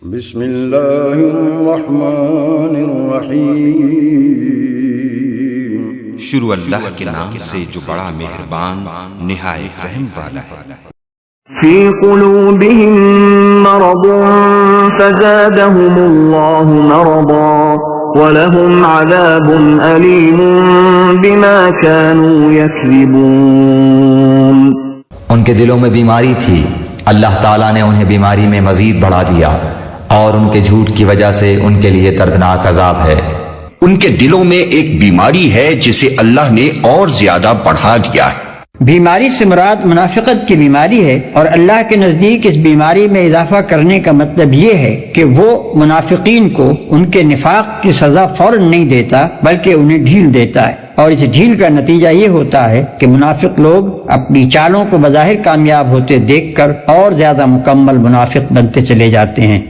بسم اللہ الرحمن الرحیم، شروع اللہ کے نام سے جو بڑا مہربان نہایت رحم والا ہے۔ فی قلوبہم مرض فزادہم اللہ مرضا وَلَهُمْ عَذَابٌ أَلِيمٌ بِمَا كَانُوا يَكْذِبُونَ۔ ان کے دلوں میں بیماری تھی، اللہ تعالیٰ نے انہیں بیماری میں مزید بڑھا دیا، اور ان کے جھوٹ کی وجہ سے ان کے لیے دردناک عذاب ہے۔ ان کے دلوں میں ایک بیماری ہے جسے اللہ نے اور زیادہ بڑھا دیا ہے۔ بیماری سے مراد منافقت کی بیماری ہے، اور اللہ کے نزدیک اس بیماری میں اضافہ کرنے کا مطلب یہ ہے کہ وہ منافقین کو ان کے نفاق کی سزا فوراً نہیں دیتا بلکہ انہیں ڈھیل دیتا ہے، اور اس ڈھیل کا نتیجہ یہ ہوتا ہے کہ منافق لوگ اپنی چالوں کو بظاہر کامیاب ہوتے دیکھ کر اور زیادہ مکمل منافق بنتے چلے جاتے ہیں۔